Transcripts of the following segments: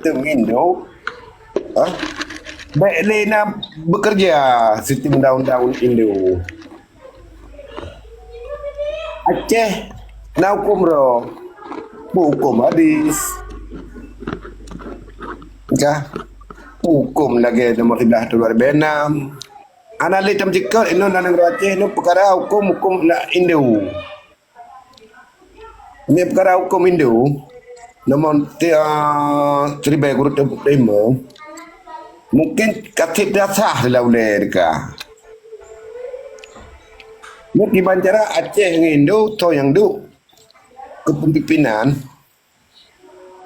sistem Indo. Ha? Baik Lena bekerja sistem undang-undang Indo. Aceh nak hukum ro. Hukum hadis. Kah? Hukum lagi nomor 13 tahun 2006. Analis tam cekal ino nang Aceh no perkara hukum nak Indo. Ini perkara hukum Indo nomor 1305. Mungkin katib dah sah dalam mereka. Mungkin cara Aceh dengan Indo atau yang duk kepemimpinan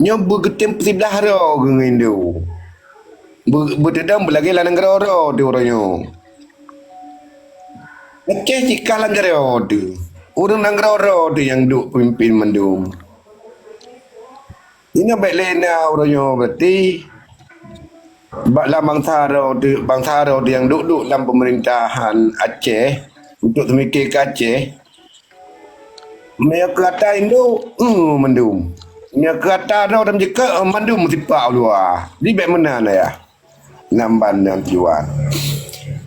nyo bergetem sebelah ro dengan Indo. Berdedam belagi lanang ro di orangnya. Aceh jika lanang ro tu. Orang nang ro tu yang duk pemimpin mendung. Ini baik lena orangnya berarti baklah bangsa ro yang duduk dalam pemerintahan Aceh untuk memikir ke Aceh. Mereka kata Indo mendung. Mereka kata ro dalam jika mendung sipak luar. Di baik mana ya? Namban dan tujuan.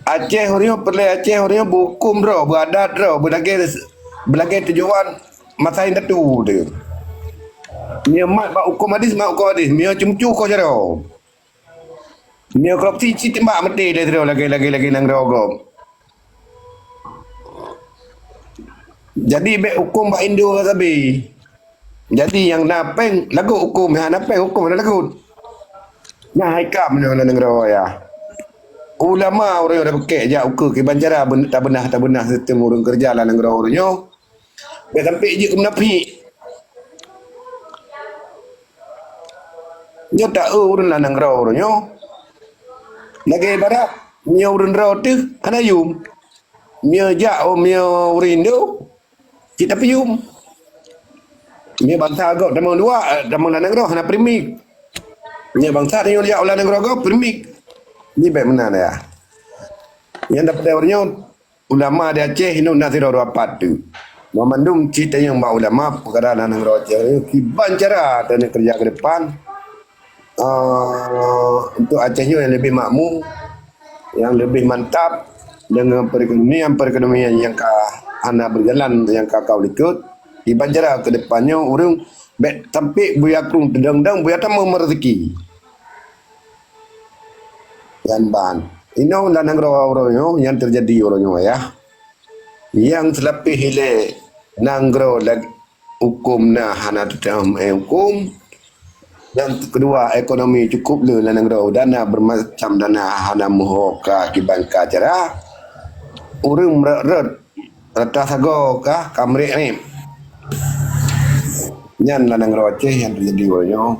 Aceh orangnya perlu Aceh orangnya berhukum ro, beradat ro, berbagai tujuan masa yang tu dia. Dia mak hukum hadis, Dia cumcu kau cara. Dia korupsi tembak mati dia terus lagi nang rogom. Jadi baik hukum bak Indo sabi. Jadi yang napeng lagu hukum, yang napeng hukum ada lagu. Nah haikam nang ro ya. Ulama orang dah pekek je ukur ke banjara tak benar sistem orang kerja lah nang ro orangnya. Baik sampai je ke menafik. Dia tak urun lah nang ro orangnya. Lagi barat, mia urun raw tu, ana yum. Mia jak mia urindo. Kita pium. Mia bangsa agak damang dua, damang lanang raw, ana primik. Mia bangsa ni jak lanang raw agak primik. Ni baik mana ya? Yang dapat orangnya ulama di Aceh ini nak tiro rapat tu. Memandum cerita yang bak ulama perkara lanang raw Aceh. Kiban cara dan kerja ke depan. Untuk Acehnya yang lebih makmur, yang lebih mantap dengan perekonomian yang anda berjalan yang kau ikut di banjara ke depannya orang bet sampai buya krung tedang-dang buya tamu rezeki dan ban ini lanang orang yang terjadi orangnya ya yang selapih hile nanggro lag hukum nah hana tutam hukum. Yang kedua, ekonomi cukup le lanang ro dana bermacam dana hana muho ka kiban ka cara urang red rata sago ka kamrek ni nyan lanang ro Aceh yang terjadi orangnya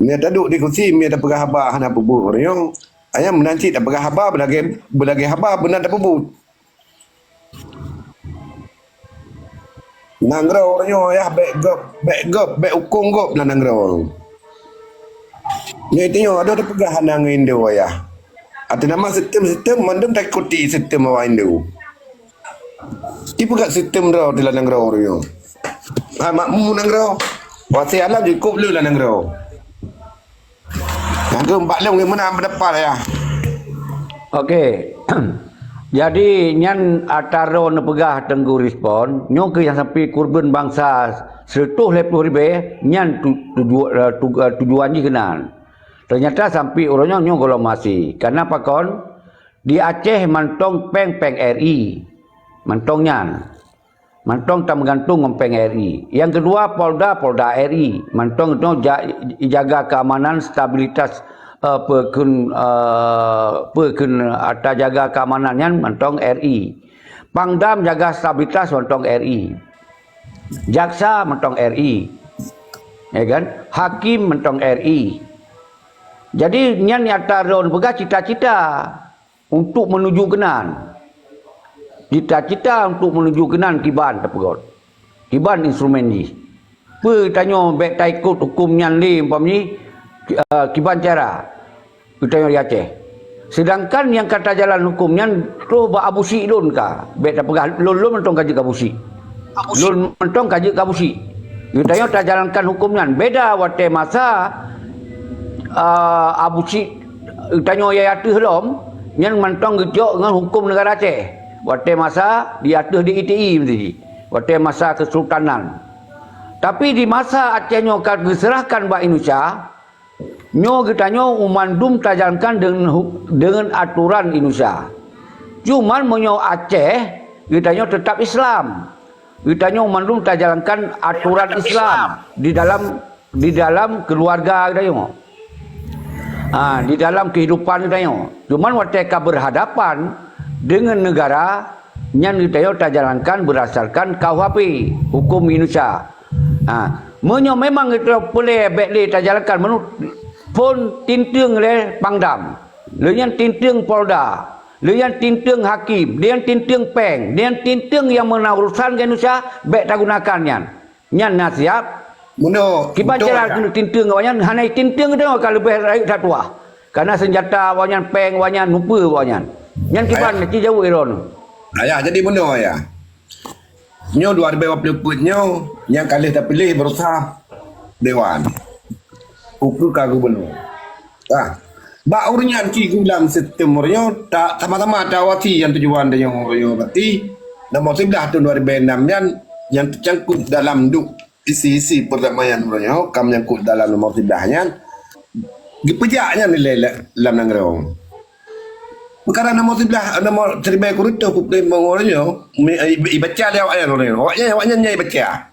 ni duduk di kursi mi ada pegah haba hana pubu orangnya ayam menanti tak pegah haba belagi haba benar tak pubu nanggro orangnya ya baik hukum gop lah nanggro. Ni tengok ada pegahan nang Indo ya. Ada nama sistem mandem tak ikuti sistem awak Indo. Di pegak sistem ro di lanang ro orangnya. Makmu nanggro. Wasi alam cukup lu lah nanggro. Nanggro empat lem mana mendapat ya. Okey. Jadi nyan ataro nepegah tenggu respon nyo ke yang sampai kurban bangsa 120,000 nyan tujuan ni kenal. Ternyata sampai orangnya nyo golong masih. Karena pakon di Aceh mantong peng RI. Mantong nyan. Mantong tak menggantung peng RI. Yang kedua Polda RI. Mantong itu jaga keamanan stabilitas perkun atau jaga keamanannya mentong RI. Pangdam jaga stabilitas mentong RI. Jaksa mentong RI. Ya kan? Hakim mentong RI. Jadi nyan nyata ron pegah cita-cita untuk menuju kenan. Cita-cita untuk menuju kenan kiban tepegot. Kiban instrumen ni. Pe tanya baik tak ikut hukum nyan li umpam ni kiban cara kita yang di Aceh. Sedangkan yang kata jalan hukumnya tu ba abusi lun ka. Bet pegah lun mentong kaji kabusi. Lun mentong kaji kabusi. Kita yang tak jalankan hukumnya beda wate masa Abu Cik tanya ya atuh lom nyan mantong gejok dengan hukum negara Aceh. Waktu masa diatuh di ITI mesti. Waktu masa Kesultanan. Tapi di masa Aceh nyo kan diserahkan buat Indonesia, nyo kita nyo umandum tajalankan dengan aturan Indonesia. Cuman menyo Aceh kita nyo tetap Islam. Kita nyo umandum tajalankan aturan Islam di dalam keluarga kita nyo. Di dalam kehidupan kita nyo. Cuman waktu kita berhadapan dengan negara yang kita nyo tajalankan berdasarkan KUHP, hukum Indonesia. Menyo memang kita boleh boleh tajalankan menurut pun tintung oleh Pangdam, leyan tintung Polda, leyan tintung Hakim, leyan tintung Peng, leyan tintung yang menarusan ke Indonesia baik tak gunakannya. Nyan nasiap. Muno. Kita cara kena tintung awanyan, hanai tintung tu kalau lebih rakyat dah tua. Karena senjata awanyan Peng, awanyan lupa awanyan. Nyan kita nak jauh Iran. Ayah jadi muno ya. Nyo 2020 nyo yang kali tak pilih berusaha Dewan. Ukur ka gubernur. Ba urunyan ki gulam sistem nyo tak sama-sama tawati yang tujuan dia yang berarti nomor 11 tahun 2006 yang tercangkut dalam isi-isi perdamaian nyo kam nyangkut dalam nomor 11 nya dipejaknya nilai dalam nangrong. Perkara nomor 11 nomor terima kurutu problem mengorangnya baca dia awaknya nyai baca.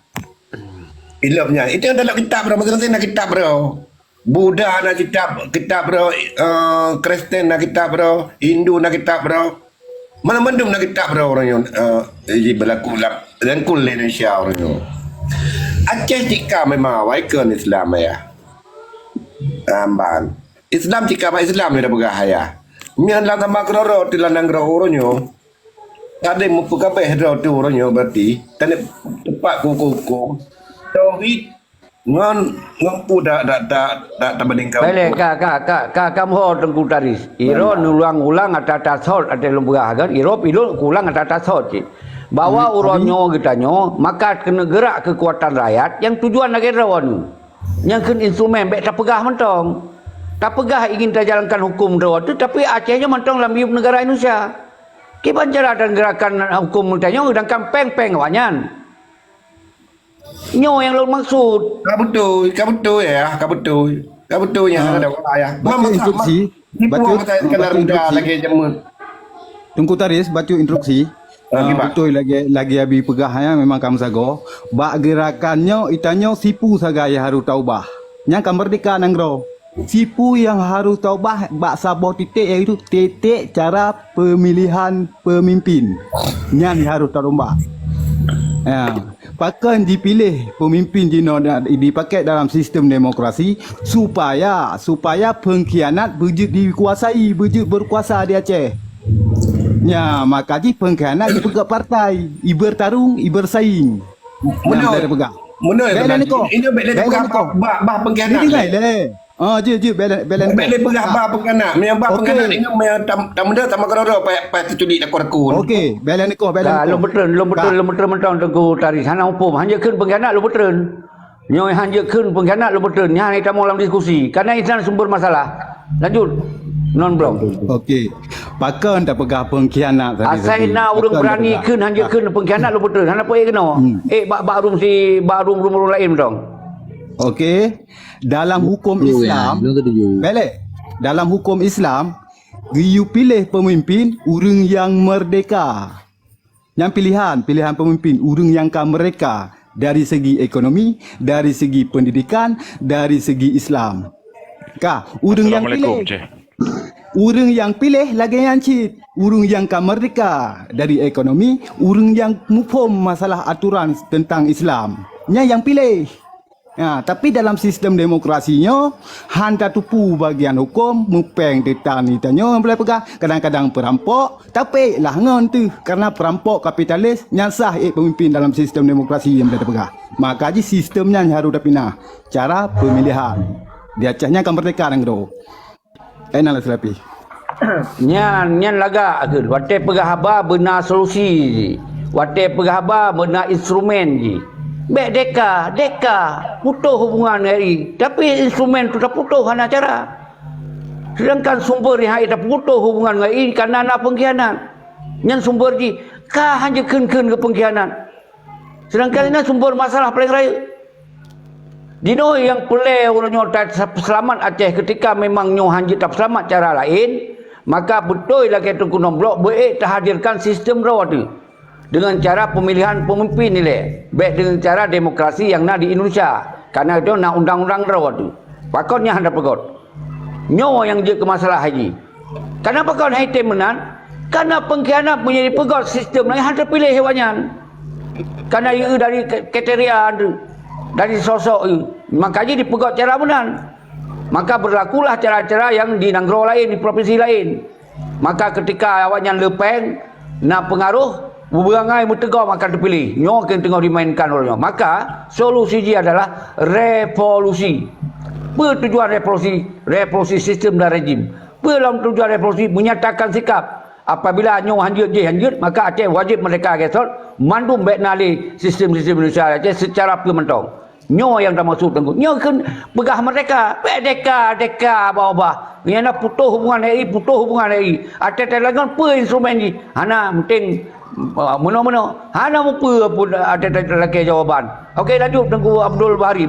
Ilmunya itu dalam kitab bro, masing-masing nak kitab bro. Buddha nak kitab bro, Kristen nak kitab bro, Hindu nak kitab bro. Mana-mana nak kitab bro orangnya berlaku dan kul Indonesia orangnya. Aceh jika memang awaikan Islam ya. Amban. Islam jika Islam ni dah bergahaya. Mian lang tambah keroro di landang keroro ada yang mempunyai keroro tu orangnya berarti tepat kuku tauhid ngan ngampu dak bandingkan. Baik kamu Tengku Taris. Iro ulang atas hot ada lembaga kan. Iro ulang atas hot. Bawa uronyo gitanyo maka kena gerak kekuatan rakyat yang tujuan negara wanu. Yang kena instrumen baik tak pegah mentong. Tak pegah ingin terjalankan hukum rawat tu tapi Acehnya mentong dalam hidup negara Indonesia. Kita cara dan gerakan hukum multanya dan peng wanyan. Nyo yang lu maksud. Kabetul ya, kabetul yang ada ya. Baca instruksi, lagi jemut. Tunggu Taris baca instruksi. Betul lagi abi pegahnya memang kamu sago. Bak gerakannya itanyo sipu sagaya harus taubah. Yang merdeka nanggro. Sipu yang harus taubah bak sabah titik iaitu titik cara pemilihan pemimpin. Yang harus taubah. Pakan dipilih pemimpin dipakai dalam sistem demokrasi supaya pengkhianat dikuasai berkuasa di Aceh. Ya, maka pengkhianat dipegang partai, bertarung, bersaing. Mana pegang. Mana ini bela pegang bah pengkhianat. Je bela pegang pengkhianat. Yang bah pengkhianat ini tamuda sama keroro pa tulik lakor-lakor. Okey, bela niko. Lu betul mentang Tengku Taris. Hana hukum hanya keun pengkhianat lu betul. Nyo hanya keun pengkhianat lu betul. Nya kita mau dalam diskusi. Karena itu sumber masalah. Lanjut. Non blok. Okey. Pakan tak pegah pengkhianat tadi. Asaina urang berani keun hanya keun pengkhianat lu betul. Hana apa kena? Barum lain dong. Okey. Dalam hukum Islam, dalam hukum Islam, you pilih pemimpin urang yang merdeka. Yang pilihan pemimpin urang yang mereka dari segi ekonomi, dari segi pendidikan, dari segi Islam. Urang yang pilih. Urang yang pilih lagi yang cit. Urang yang merdeka dari ekonomi, urang yang mufhum masalah aturan tentang Islam. Yang pilih. Tapi dalam sistem demokrasinya handa tupu bagian hukum mupeng ditani tanyo boleh pegang kadang-kadang perampok tapi lah ngon tu karena perampok kapitalis nyasah pemimpin dalam sistem demokrasi yang boleh pegang maka sistemnya harus dapinah cara pemilihan di Acehnya kemerdekaan ngro enak selapi nyan laga wate pegahaba benar solusi wate pegahaba benar instrumen ji Baik deka putus hubungan RI. Tapi instrumen tu tak putus hana cara. Sedangkan sumber yang tak putus hubungan dengan RI kerana nak pengkhianat. Yang sumber di kah hanya ken ke pengkhianat. Sedangkan ini sumber masalah paling raya. Dino yang pelai orangnya tak selamat Aceh ketika memang nyo hanya tak selamat cara lain, maka betul lah kata Gunung Blok baik terhadirkan sistem rawat tu. Dengan cara pemilihan pemimpin nilai baik dengan cara demokrasi yang nak di Indonesia karena itu nak undang-undang rawat tu pakotnya hendak pegot nyawa yang je ke masalah haji kenapa kau hai temenan karena pengkhianat menjadi pegot sistem lain hendak pilih hewannya karena ia dari kriteria dari sosok ia makanya dipegot cara benar maka berlakulah cara-cara yang di negara lain di provinsi lain maka ketika awaknya lepeng nak pengaruh berangai bertegar maka terpilih. Nyo akan tengah dimainkan olehnya. Maka solusi dia adalah revolusi. Tujuan revolusi, revolusi sistem dan rejim. Dalam tujuan revolusi menyatakan sikap apabila nyo hanjut maka Aceh wajib merdeka gesot mandum baik nali sistem-sistem Indonesia Aceh secara permentang. Nyo yang dah masuk tengku. Nyo kan pegah merdeka. Deka bawah. Yang nak putus hubungan RI. Aceh terlagan apa instrumen ni. Hana penting mana-mana hana apa pun ada lagi jawapan. Okey lanjut tengku Abdul Bahari